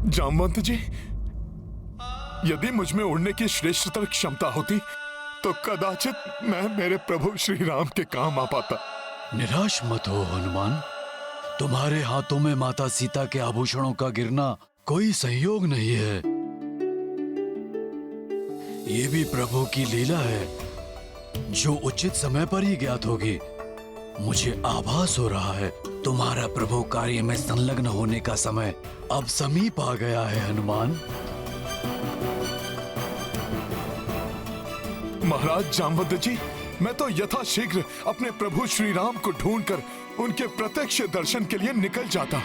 जामवंत जी, यदि मुझ में उड़ने की श्रेष्ठतर क्षमता होती तो कदाचित मैं मेरे प्रभु श्री राम के काम आ पाता। निराश मत हो हनुमान, तुम्हारे हाथों में माता सीता के आभूषणों का गिरना कोई संयोग नहीं है। ये भी प्रभु की लीला है जो उचित समय पर ही ज्ञात होगी। मुझे आभास हो रहा है तुम्हारा प्रभु कार्य में संलग्न होने का समय अब समीप आ गया है हनुमान। महाराज जामवंत जी, मैं तो यथाशीघ्र अपने प्रभु श्री राम को ढूंढकर उनके प्रत्यक्ष दर्शन के लिए निकल जाता,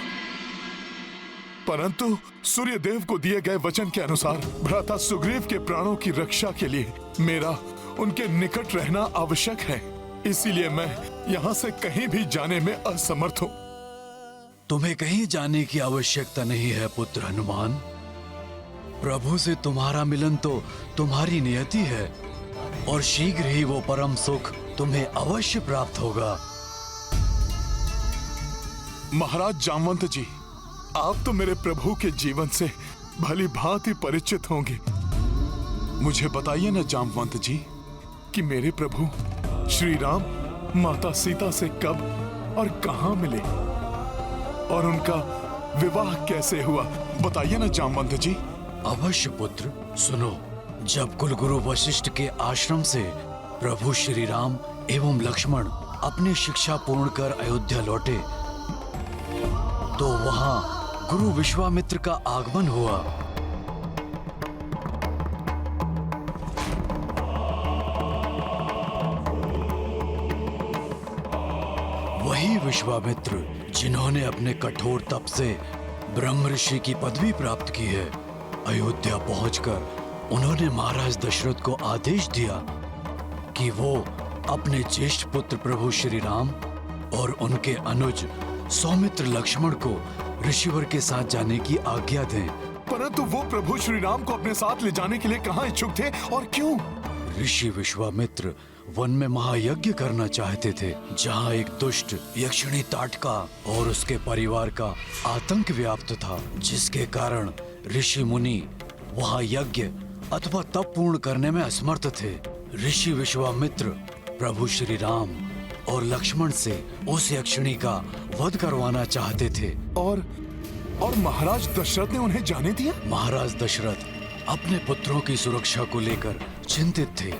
परंतु सूर्यदेव को दिए गए वचन के अनुसार भ्राता सुग्रीव के प्राणों की रक्षा के लिए मेरा उनके निकट रहना आवश्यक है। इसीलिए मैं यहाँ से कहीं भी जाने में असमर्थ हूँ। तुम्हें कहीं जाने की आवश्यकता नहीं है पुत्र हनुमान। प्रभु से तुम्हारा मिलन तो तुम्हारी नियति है और शीघ्र ही वो परम सुख तुम्हें अवश्य प्राप्त होगा। महाराज जामवंत जी, आप तो मेरे प्रभु के जीवन से भली भांति परिचित होंगे। मुझे बताइए ना जामवंत जी कि मेरे प्रभु श्री राम माता सीता से कब और कहां मिले और उनका विवाह कैसे हुआ, बताइए ना जामवंत जी। अवश्य पुत्र, सुनो। जब कुलगुरु वशिष्ठ के आश्रम से प्रभु श्री राम एवं लक्ष्मण अपनी शिक्षा पूर्ण कर अयोध्या लौटे तो वहां गुरु विश्वामित्र का आगमन हुआ। वही विश्वामित्र जिन्होंने अपने कठोर तप से ब्रह्म ऋषि की पदवी प्राप्त की है। अयोध्या पहुंचकर उन्होंने महाराज दशरथ को आदेश दिया कि वो अपने ज्येष्ठ पुत्र प्रभु श्री राम और उनके अनुज सौमित्र लक्ष्मण को ऋषिवर के साथ जाने की आज्ञा दें। परंतु वो प्रभु श्री राम को अपने साथ ले जाने के लिए कहाँ इच्छुक थे और क्यों? ऋषि विश्वामित्र वन में महायज्ञ करना चाहते थे, जहाँ एक दुष्ट यक्षिणी ताटका और उसके परिवार का आतंक व्याप्त था, जिसके कारण ऋषि मुनि वहाँ यज्ञ अथवा तप पूर्ण करने में असमर्थ थे। ऋषि विश्वामित्र प्रभु श्री राम और लक्ष्मण से उस यक्षिणी का वध करवाना चाहते थे। और महाराज दशरथ ने उन्हें जाने दिया? महाराज दशरथ अपने पुत्रों की सुरक्षा को लेकर चिंतित थे,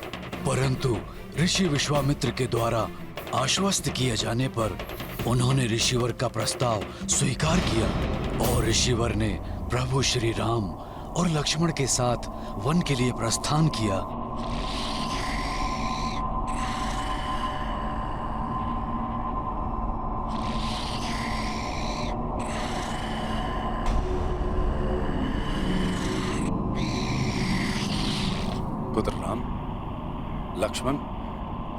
परंतु ऋषि विश्वामित्र के द्वारा आश्वस्त किए जाने पर उन्होंने ऋषिवर का प्रस्ताव स्वीकार किया और ऋषिवर ने प्रभु श्री राम और लक्ष्मण के साथ वन के लिए प्रस्थान किया। पुत्र राम, लक्ष्मण,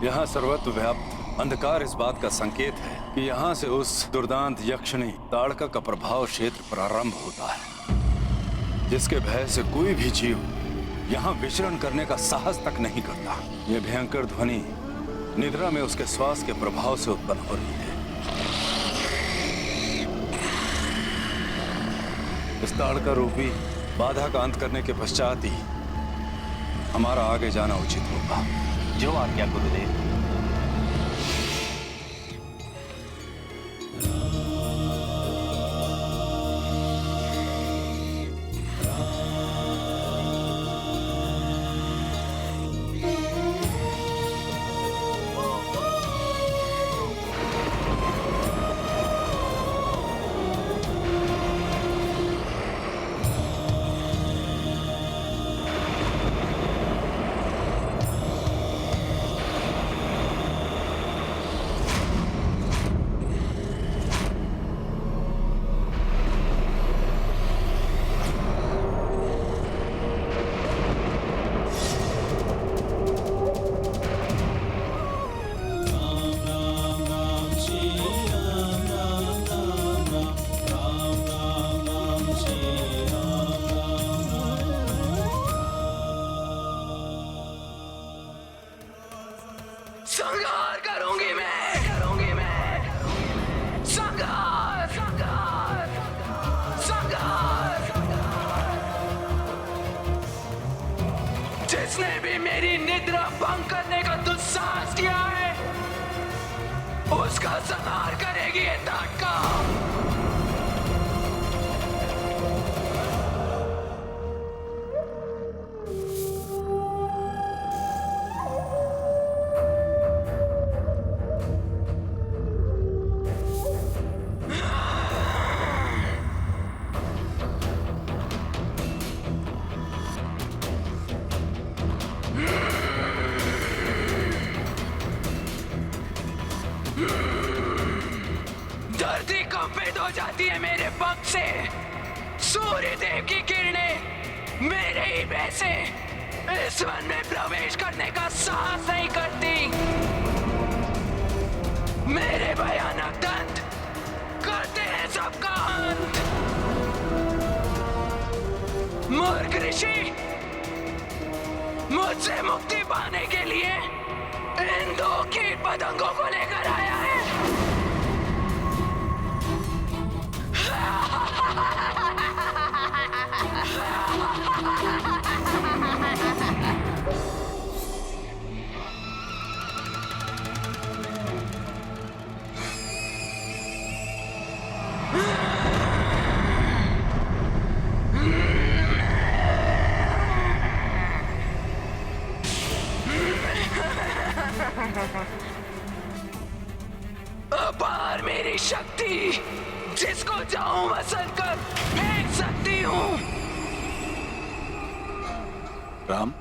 यहाँ सर्वत्र व्याप्त अंधकार इस बात का संकेत है कि यहाँ से उस दुर्दांत यक्षिणी ताड़का का प्रभाव क्षेत्र प्रारंभ होता है, जिसके भय से कोई भी जीव यहाँ विचरण करने का साहस तक नहीं करता। ये भयंकर ध्वनि निद्रा में उसके श्वास के प्रभाव से उत्पन्न हो रही है। इस ताड़का रूपी बाधा का अंत करने के पश्चात ही हमारा आगे जाना उचित होगा। जो आज्ञा गुरुदेव। जिसने भी मेरी निद्रा भंग करने का दुस्साहस किया है उसका संहार करेगी ये ताटका। धरती कंपित हो जाती है मेरे पंख से। सूर्य देव की किरणें मेरे ही भय से इस वन में प्रवेश करने का साहस नहीं करती। मेरे भयानक दंत करते हैं सबका अंत। मूर्ख ऋषि मुझसे मुक्ति पाने के लिए इन दो कीट पतंगों को लेकर आया है। अपार मेरी शक्ति जिसको चाहूं मसल कर फेंक सकती हूं। राम,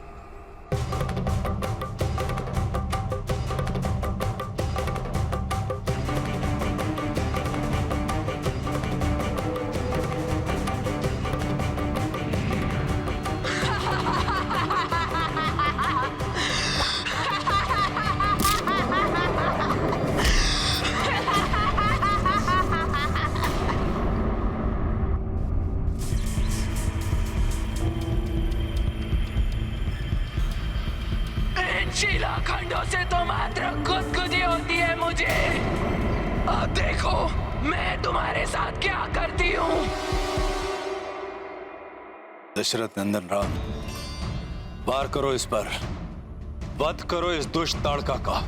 शिलाखंडों से तो मात्र गुदगुदी होती है मुझे। अब देखो मैं तुम्हारे साथ क्या करती हूँ। दशरथ नंदन राम, वार करो इस पर, वध करो इस दुष्ट ताड़का का।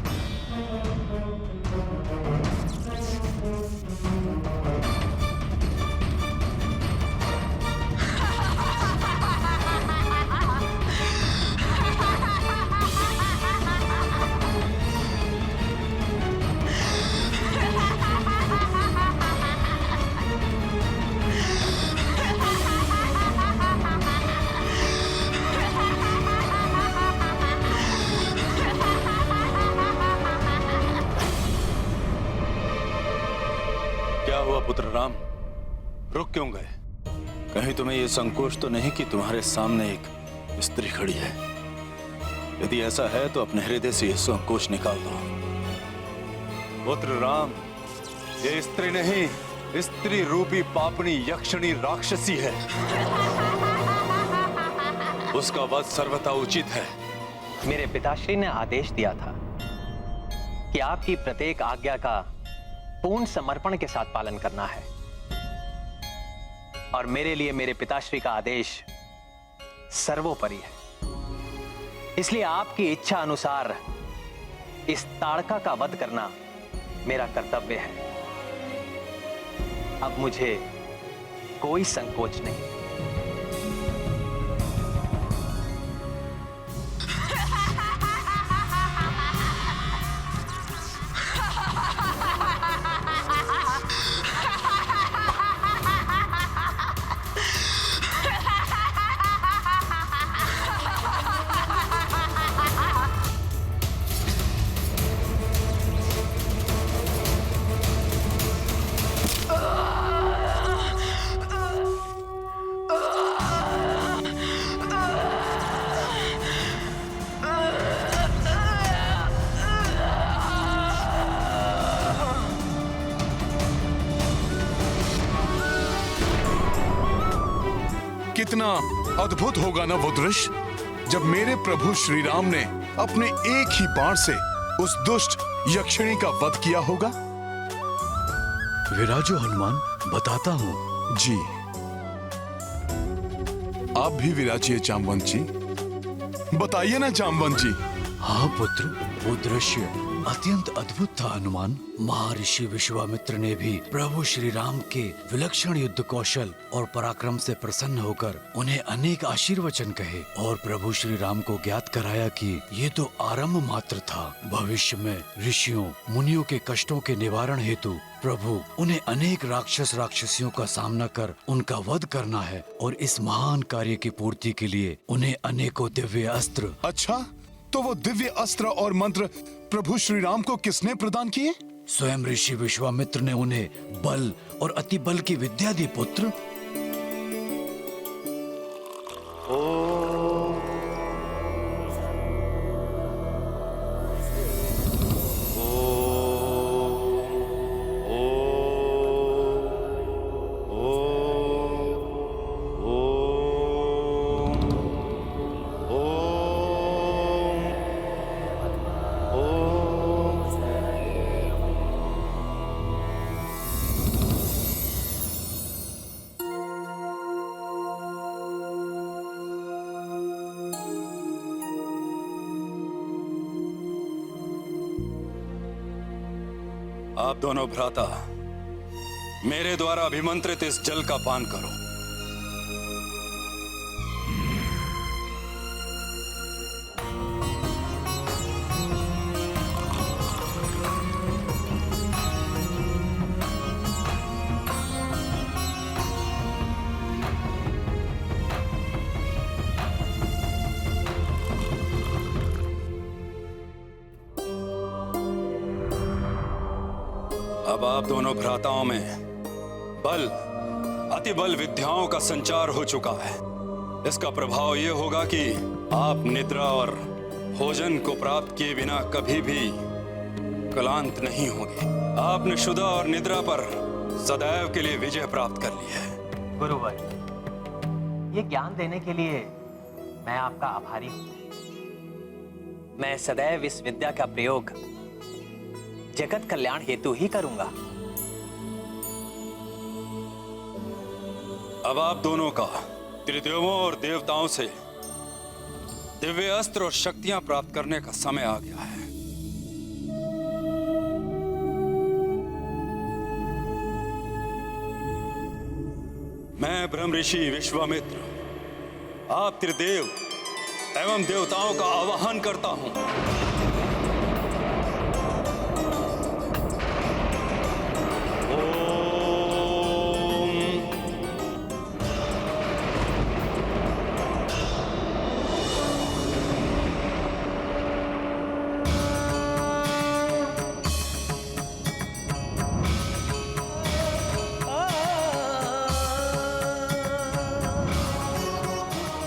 क्या हुआ पुत्र राम, रुक क्यों गए? कहीं तुम्हें यह संकोच तो नहीं कि तुम्हारे सामने एक स्त्री खड़ी है? यदि ऐसा है तो अपने हृदय से यह संकोच निकाल दो। पुत्र राम, ये स्त्री नहीं, स्त्री रूपी पापनी यक्षिणी राक्षसी है। उसका वध सर्वथा उचित है। मेरे पिताश्री ने आदेश दिया था कि आपकी प्रत्येक आज्ञा का पूर्ण समर्पण के साथ पालन करना है, और मेरे लिए मेरे पिताश्री का आदेश सर्वोपरि है। इसलिए आपकी इच्छा अनुसार इस ताड़का का वध करना मेरा कर्तव्य है। अब मुझे कोई संकोच नहीं। कितना अद्भुत होगा ना वो दृश्य जब मेरे प्रभु श्री राम ने अपने एक ही बाण से उस दुष्ट यक्षिणी का वध किया होगा। विराजो हनुमान, बताता हूँ। जी, आप भी विराजिए जामवंत जी। बताइए ना जामवंत जी। हाँ पुत्र, वो दृश्य अत्यंत अद्भुत था हनुमान। महर्षि विश्वामित्र ने भी प्रभु श्री राम के विलक्षण युद्ध कौशल और पराक्रम से प्रसन्न होकर उन्हें अनेक आशीर्वचन कहे और प्रभु श्री राम को ज्ञात कराया कि ये तो आरंभ मात्र था। भविष्य में ऋषियों मुनियों के कष्टों के निवारण हेतु प्रभु उन्हें अनेक राक्षस राक्षसियों का सामना कर उनका वध करना है और इस महान कार्य की पूर्ति के लिए उन्हें अनेकों दिव्य अस्त्र। अच्छा, तो वो दिव्य अस्त्र और मंत्र प्रभु श्री राम को किसने प्रदान किए? स्वयं ऋषि विश्वामित्र ने उन्हें बल और अति बल की विद्या दी पुत्र। आप दोनों भ्राता मेरे द्वारा अभिमंत्रित इस जल का पान करो। अब आप दोनों भ्राताओं में बल अति बल विद्याओं का संचार हो चुका है। इसका प्रभाव यह होगा कि आप निद्रा और भोजन को प्राप्त किए बिना कभी भी क्लांत नहीं होंगे। आपने शुदा और निद्रा पर सदैव के लिए विजय प्राप्त कर ली है। गुरुवर, ये ज्ञान देने के लिए मैं आपका आभारी हूं। मैं सदैव इस विद्या का प्रयोग जगत कल्याण हेतु ही करूंगा। अब आप दोनों का त्रिदेवों और देवताओं से दिव्य अस्त्र और शक्तियां प्राप्त करने का समय आ गया है। मैं ब्रह्म ऋषि विश्वामित्र आप त्रिदेव एवं देवताओं का आवाहन करता हूं।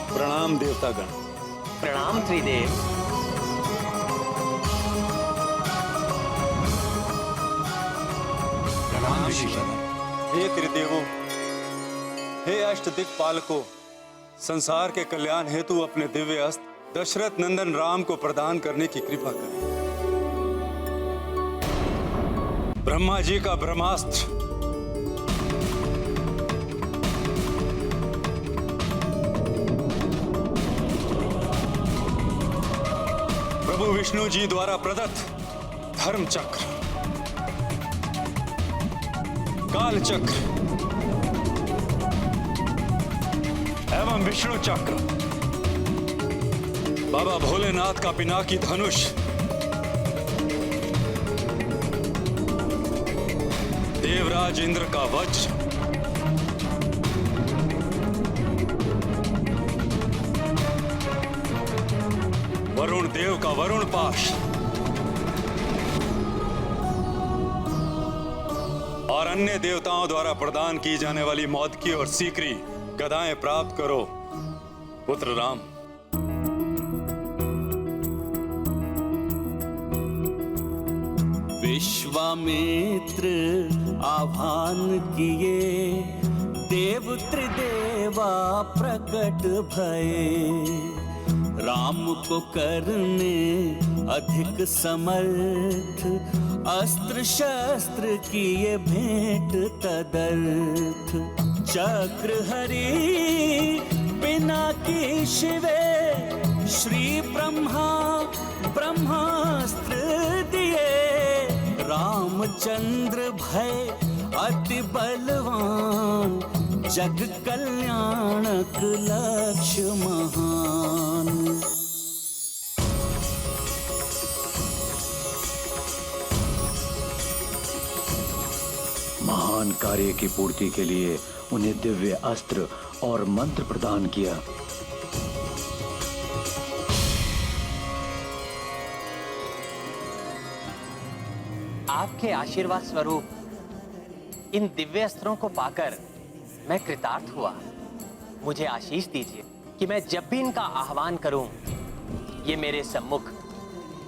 प्रणाम देवतागण। प्रणाम त्रिदेव। प्रणाम ऋषि। हे त्रिदेवों, हे अष्ट दिक्पालकों, संसार के कल्याण हेतु अपने दिव्य अस्त्र दशरथ नंदन राम को प्रदान करने की कृपा करें। ब्रह्मा जी का ब्रह्मास्त्र प्रभु विष्णु जी द्वारा प्रदत्त धर्म चक्र, काल चक्र एवं विष्णु चक्र, बाबा भोलेनाथ का पिनाकी धनुष, देवराज इंद्र का वज्र, वरुण देव का वरुण पाश और अन्य देवताओं द्वारा प्रदान की जाने वाली मौत की और सीकरी गदाएं प्राप्त करो पुत्र राम। विश्वामित्र आह्वान किए, देव त्रिदेवा प्रकट भये। राम को करने अधिक समर्थ, अस्त्र शस्त्र किए भेंट तदर्थ। चक्र हरि पिनाकी शिवे, श्री ब्रह्मा ब्रह्मास्त्र दिए, रामचंद्र भय अति बलवान, जग कल्याणक लक्ष्य महान। महान कार्य की पूर्ति के लिए उन्हें दिव्य अस्त्र और मंत्र प्रदान किया। आपके आशीर्वाद स्वरूप इन दिव्य अस्त्रों को पाकर मैं कृतार्थ हुआ। मुझे आशीष दीजिए कि मैं जब भी इनका आह्वान करूं, ये मेरे सम्मुख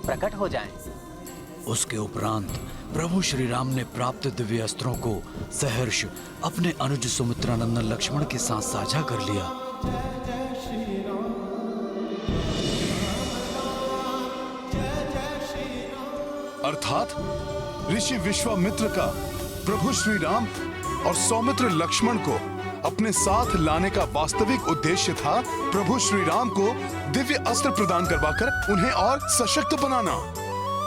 प्रकट हो जाएं। उसके उपरांत प्रभु श्री राम ने प्राप्त दिव्य अस्त्रों को सहर्ष अपने अनुज सुमित्रानंदन लक्ष्मण के साथ साझा कर लिया। अर्थात ऋषि विश्वामित्र का प्रभु श्री राम और सौमित्र लक्ष्मण को अपने साथ लाने का वास्तविक उद्देश्य था प्रभु श्री राम को दिव्य अस्त्र प्रदान करवाकर उन्हें और सशक्त बनाना।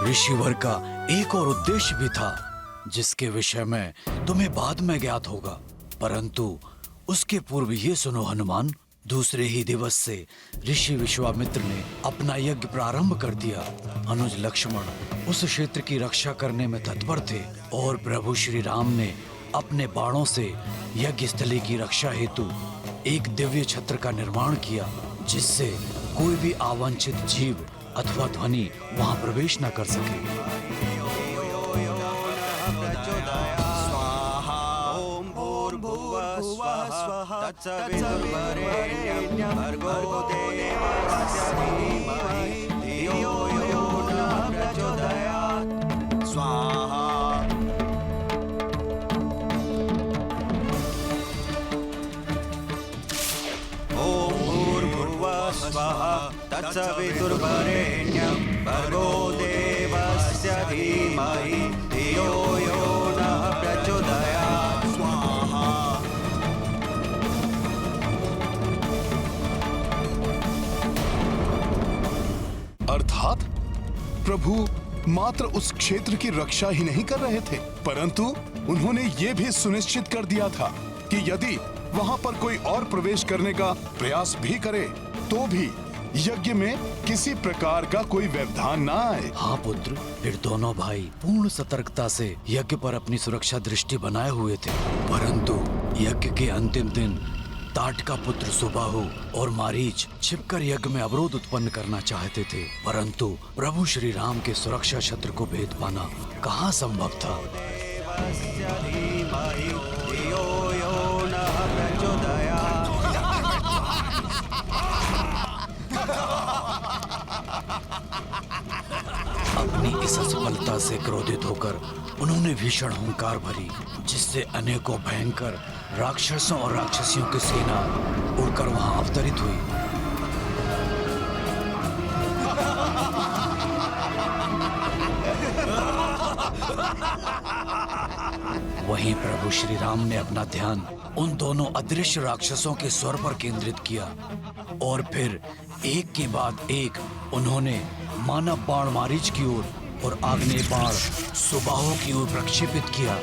ऋषिवर का एक और उद्देश्य भी था, जिसके विषय में तुम्हें बाद में ज्ञात होगा, परंतु उसके पूर्व ये सुनो हनुमान, दूसरे ही दिवस से ऋषि विश्वामित्र ने अपना यज्ञ प्रारंभ कर दिया। अनुज लक्ष्मण उस क्षेत्र की रक्षा करने में तत्पर थे और प्रभु श्री राम ने अपने बाणों से यज्ञ स्थली की रक्षा हेतु एक दिव्य छत्र का निर्माण किया, जिससे कोई भी अवांछित जीव अथवा ध्वनि वहां प्रवेश न कर सके। तत्सवितुर्वरेण्यं भर्गो देवस्य धीमहि धियो यो नः प्रचोदयात्। स्वाहा। अर्थात प्रभु मात्र उस क्षेत्र की रक्षा ही नहीं कर रहे थे, परंतु उन्होंने ये भी सुनिश्चित कर दिया था कि यदि वहां पर कोई और प्रवेश करने का प्रयास भी करे तो भी यज्ञ में किसी प्रकार का कोई व्यवधान ना आए। हाँ पुत्र, फिर दोनों भाई पूर्ण सतर्कता से यज्ञ पर अपनी सुरक्षा दृष्टि बनाए हुए थे, परंतु यज्ञ के अंतिम दिन ताट का पुत्र सुबाहु और मारीच छिपकर यज्ञ में अवरोध उत्पन्न करना चाहते थे, परंतु प्रभु श्री राम के सुरक्षा छत्र को भेद पाना कहाँ संभव था। अपनी इस असफलता से क्रोधित होकर उन्होंने भीषण हुंकार भरी, जिससे अनेकों भयंकर राक्षसों और राक्षसियों की सेना उड़कर वहां अवतरित हुई। वहीं प्रभु श्री राम ने अपना ध्यान उन दोनों अदृश्य राक्षसों के स्वर पर केंद्रित किया और फिर एक के बाद एक उन्होंने मानव बाण मारीच की ओर और आग्नेय बाण सुबाहु की ओर प्रक्षेपित किया।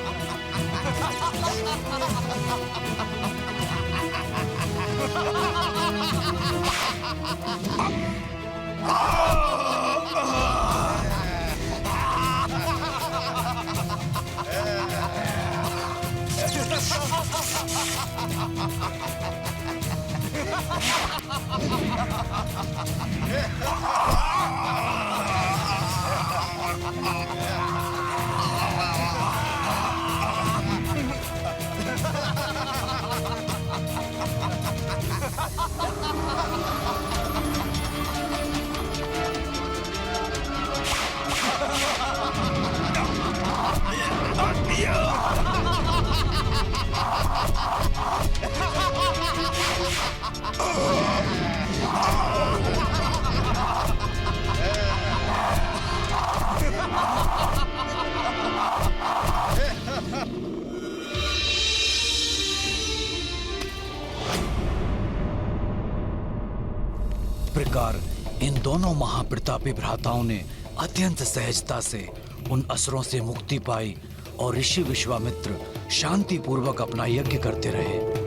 प्रकार इन दोनों महाप्रतापी भ्राताओं ने अत्यंत सहजता से उन असुरों से मुक्ति पाई और ऋषि विश्वामित्र शांति पूर्वक अपना यज्ञ करते रहे।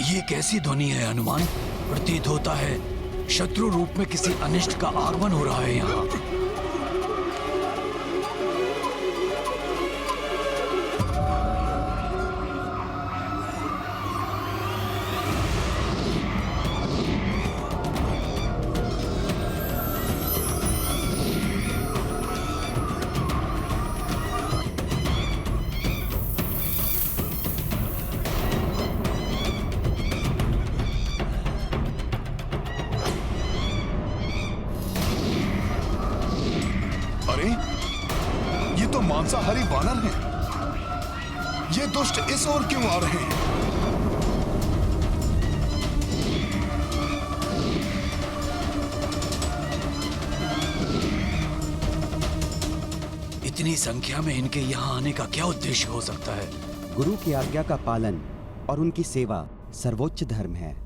ये कैसी ध्वनि है हनुमान? प्रतीत होता है शत्रु रूप में किसी अनिष्ट का आगमन हो रहा है यहाँ। अरे ये तो मांसाहारी वानर हैं। ये दुष्ट इस ओर क्यों आ रहे हैं? इतनी संख्या में इनके यहाँ आने का क्या उद्देश्य हो सकता है? गुरु की आज्ञा का पालन और उनकी सेवा सर्वोच्च धर्म है।